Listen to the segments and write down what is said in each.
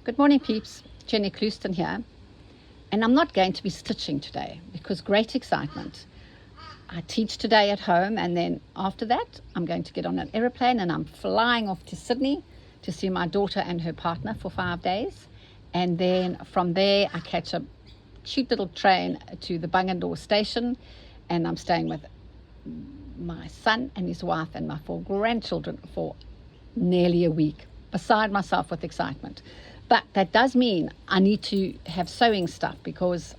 Good morning, peeps. Jenny Clouston here. And I'm not going to be stitching today because great excitement. I teach today at home, and then after that, I'm going to get on an aeroplane and I'm flying off to Sydney to see my daughter and her partner for 5 days. And then from there, I catch a cute little train to the Bungendore station, and I'm staying with my son and his wife and my 4 grandchildren for nearly a week, beside myself with excitement. But that does mean I need to have sewing stuff because,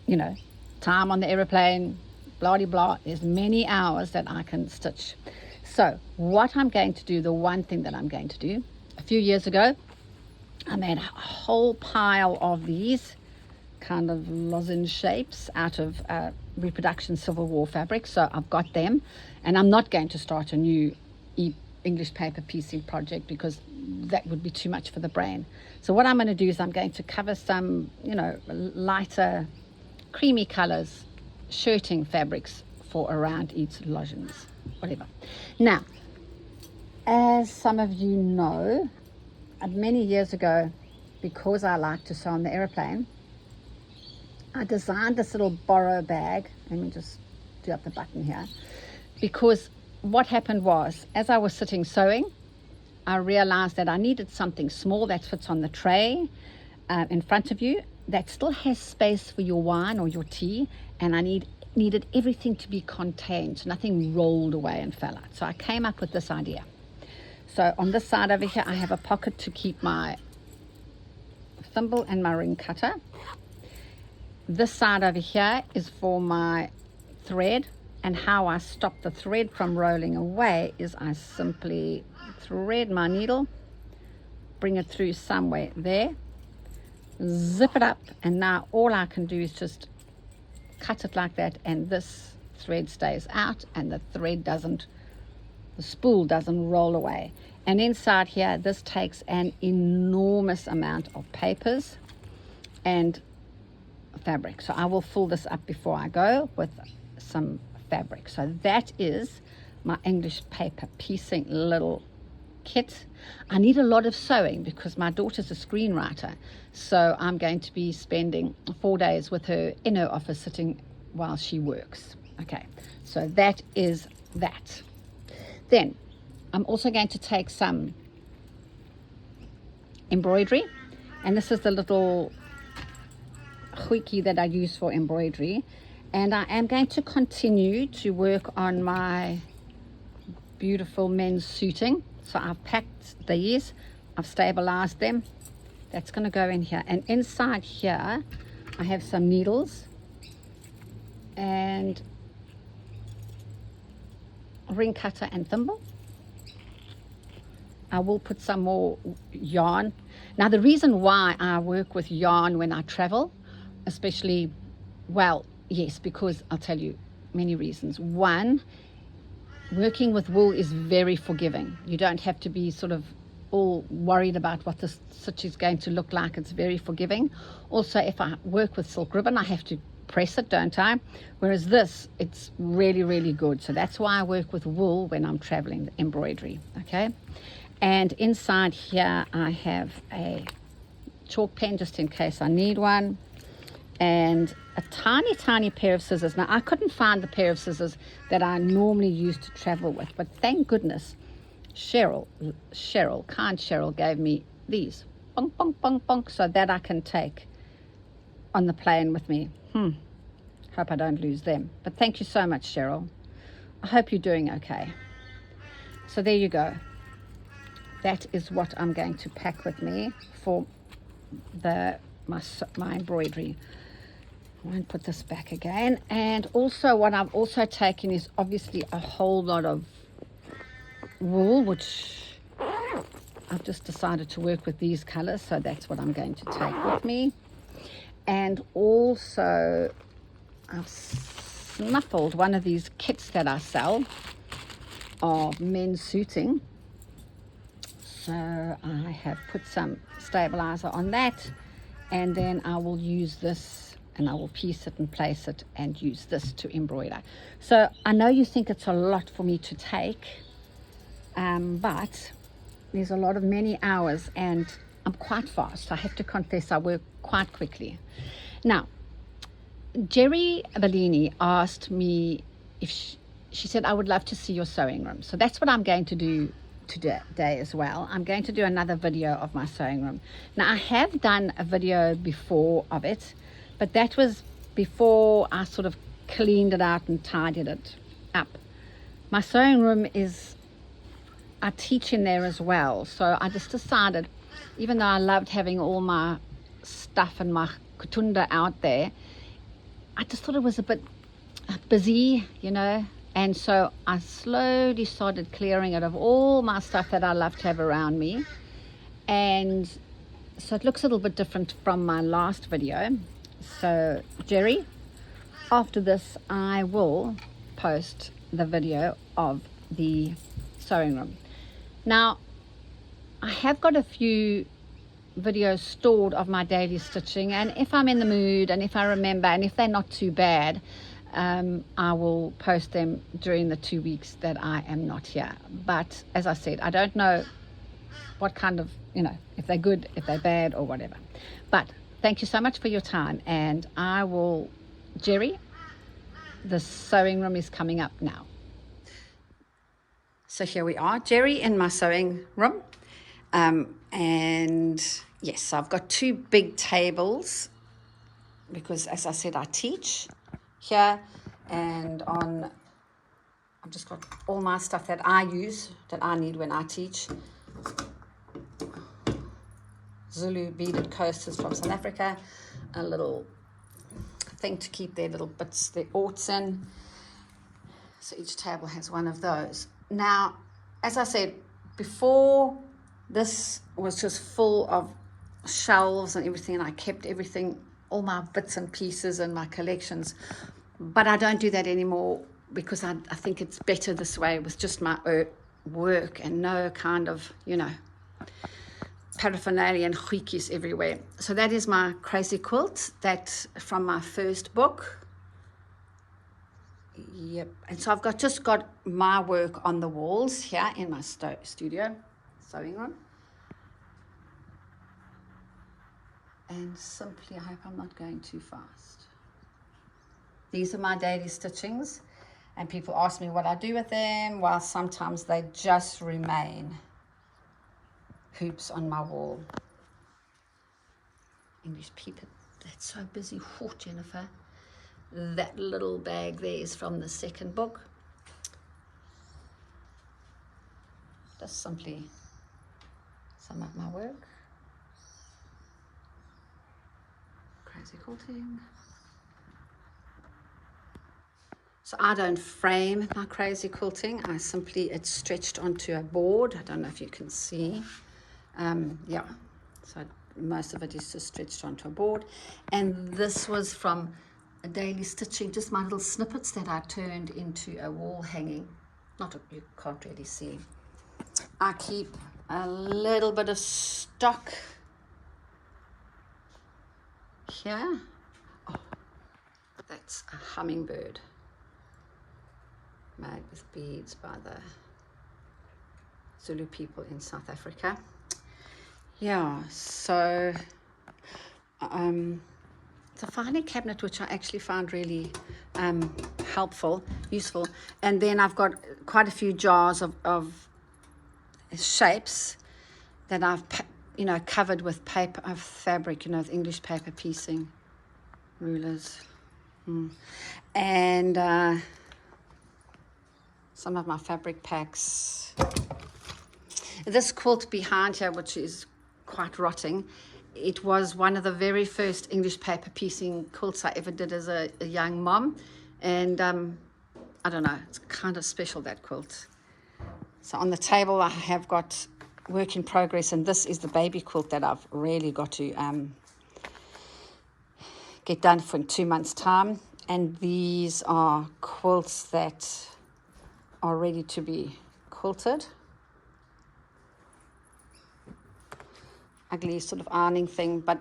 you know, time on the aeroplane, blah, blah, blah, there's many hours that I can stitch. So what I'm going to do, the one thing that I'm going to do, a few years ago, I made a whole pile of these kind of lozenge shapes out of reproduction Civil War fabric. So I've got them, and I'm not going to start a new English paper piecing project because that would be too much for the brain. So what I'm going to do is I'm going to cover some, you know, lighter creamy colors, shirting fabrics for around each lozenge, whatever. Now, as some of you know, many years ago, because I like to sew on the aeroplane, I designed this little BORO bag. Let me just do up the button here, because what happened was, as I was sitting sewing, I realized that I needed something small that fits on the tray in front of you, that still has space for your wine or your tea, and I needed everything to be contained, so nothing rolled away and fell out. So I came up with this idea. So on this side over here, I have a pocket to keep my thimble and my ring cutter. This side over here is for my thread, and how I stop the thread from rolling away is I simply thread my needle, bring it through somewhere there, zip it up, and now all I can do is just cut it like that, and this thread stays out and the spool doesn't roll away. And inside here, this takes an enormous amount of papers and fabric. So I will fill this up before I go with some fabric. So that is my English paper piecing little kit. I need a lot of sewing because my daughter's a screenwriter, so I'm going to be spending 4 days with her in her office sitting while she works. Okay, so that is that. Then I'm also going to take some embroidery, and this is the little hoiki that I use for embroidery, and I am going to continue to work on my beautiful men's suiting. So I've packed these, I've stabilized them. That's going to go in here, and inside here I have some needles and a ring cutter and thimble. I will put some more yarn. Now the reason why I work with yarn when I travel, especially, well, yes, because I'll tell you many reasons. One, working with wool is very forgiving. You don't have to be sort of all worried about what the stitch is going to look like. It's very forgiving. Also, if I work with silk ribbon, I have to press it, don't I? Whereas this, it's really, really good. So that's why I work with wool when I'm traveling, the embroidery, okay? And inside here, I have a chalk pen just in case I need one, and a tiny, tiny pair of scissors. Now, I couldn't find the pair of scissors that I normally use to travel with, but thank goodness kind Cheryl gave me these, bonk, bonk, bonk, bonk, so that I can take on the plane with me. Hope I don't lose them. But thank you so much, Cheryl. I hope you're doing okay. So there you go. That is what I'm going to pack with me for my embroidery. I won't put this back again. And also what I've also taken is obviously a whole lot of wool, which I've just decided to work with these colors, so that's what I'm going to take with me. And also I've snuffled one of these kits that I sell of men's suiting, so I have put some stabilizer on that, and then I will use this and I will piece it and place it and use this to embroider. So I know you think it's a lot for me to take, but there's a lot of many hours, and I'm quite fast. I have to confess, I work quite quickly. Now, Jerry Bellini asked me if she said, I would love to see your sewing room. So that's what I'm going to do today as well. I'm going to do another video of my sewing room. Now, I have done a video before of it, but that was before I sort of cleaned it out and tidied it up. My sewing room I teach in there as well. So I just decided, even though I loved having all my stuff and my kutunda out there, I just thought it was a bit busy, you know. And so I slowly started clearing it of all my stuff that I love to have around me. And so it looks a little bit different from my last video. So Jerry, after this, I will post the video of the sewing room. Now, I have got a few videos stored of my daily stitching, and if I'm in the mood and if I remember and if they're not too bad, I will post them during the 2 weeks that I am not here. But as I said, I don't know what kind of, you know, if they're good, if they're bad, or whatever. But thank you so much for your time, and I will, Jerry, the sewing room is coming up now. So here we are, Jerry in my sewing room. And yes, I've got 2 big tables because, as I said, I teach here, and I've just got all my stuff that I use, that I need when I teach. Zulu beaded coasters from South Africa, a little thing to keep their little bits, their orts in. So each table has one of those. Now, as I said before, this was just full of shelves and everything, and I kept everything, all my bits and pieces and my collections. But I don't do that anymore because I think it's better this way with just my work and no kind of, you know, paraphernalia and goedjies everywhere. So that is my crazy quilt, that from my first book. Yep. And so I've just got my work on the walls here in my studio, sewing room. And simply, I hope I'm not going too fast. These are my daily stitchings, and people ask me what I do with them. Well, sometimes they just remain hoops on my wall. English people, that's so busy. Oh, Jennifer, that little bag there is from the second book. Just simply sum up my work. Crazy quilting. So I don't frame my crazy quilting. It's stretched onto a board. I don't know if you can see. Yeah, so most of it is just stretched onto a board. And this was from a daily stitching, just my little snippets that I turned into a wall hanging. You can't really see. I keep a little bit of stock here. Oh, that's a hummingbird made with beads by the Zulu people in South Africa. Yeah, so it's a filing cabinet which I actually found really useful. And then I've got quite a few jars of shapes that I've, you know, covered with paper of fabric, you know, with English paper piecing, rulers, and some of my fabric packs. This quilt behind here, which is quite rotting, it was one of the very first English paper piecing quilts I ever did as a young mom, and I don't know, it's kind of special, that quilt. So on the table I have got work in progress, and this is the baby quilt that I've really got to get done for in 2 months' time. And these are quilts that are ready to be quilted. Ugly sort of ironing thing, but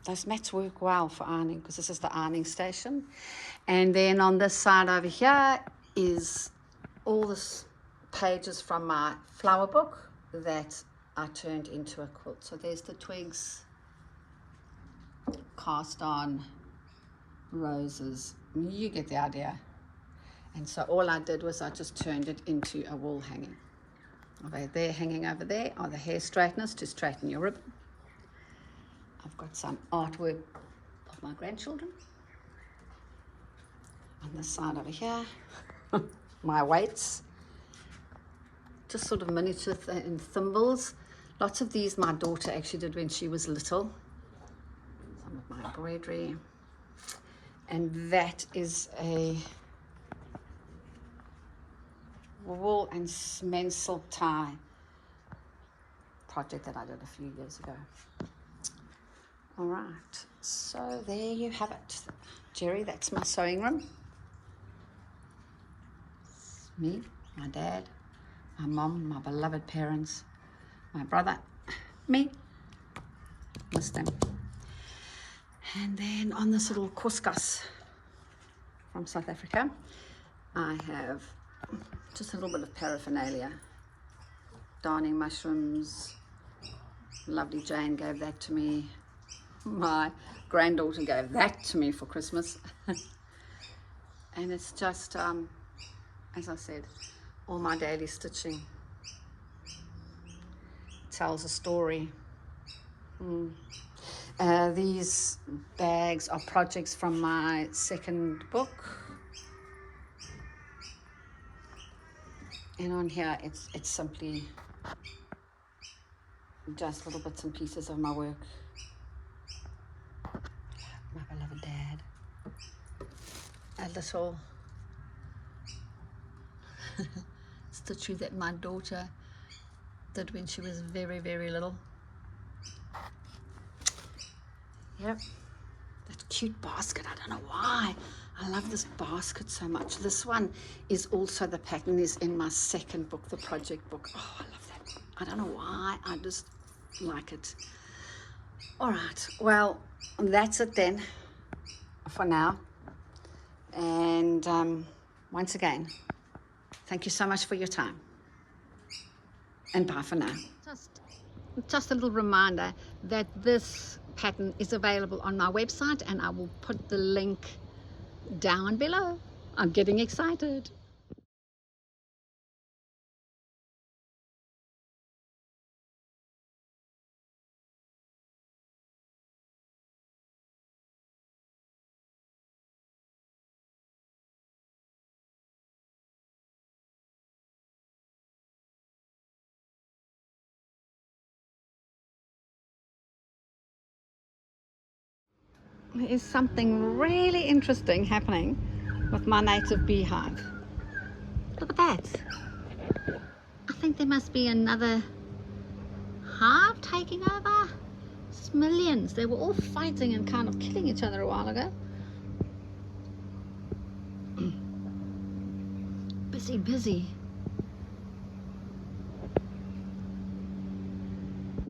those mats work well for ironing because this is the ironing station. And then on this side over here is all the pages from my flower book that I turned into a quilt. So there's the twigs, cast on, roses. You get the idea. And so all I did was I just turned it into a wall hanging. Over there, hanging over there are the hair straighteners to straighten your ribbon. I've got some artwork of my grandchildren on the side over here. My weights, just sort of miniature and thimbles. Lots of these my daughter actually did when she was little. Some of my embroidery. And that is a wool and mensel tie project that I did a few years ago. All right, so there you have it. Jerry, that's my sewing room. It's me, my dad, my mom, my beloved parents, my brother, me, miss them. And then on this little couscous from South Africa, I have just a little bit of paraphernalia. Darning mushrooms, lovely Jane gave that to me. My granddaughter gave that to me for Christmas. And it's just, as I said, all my daily stitching. It tells a story. These bags are projects from my second book. And on here, it's simply just little bits and pieces of my work. My beloved dad. A little statue that my daughter did when she was very, very little. Yep. That cute basket, I don't know why. I love this basket so much. This one is also, the pattern is in my second book, the project book. Oh, I love that. I don't know why, I just like it. All right, well, that's it then for now. And once again, thank you so much for your time. And bye for now. Just a little reminder that this pattern is available on my website, and I will put the link down below. I'm getting excited. There is something really interesting happening with my native beehive. Look at that. I think there must be another hive taking over. It's millions. They were all fighting and kind of killing each other a while ago. Busy, busy.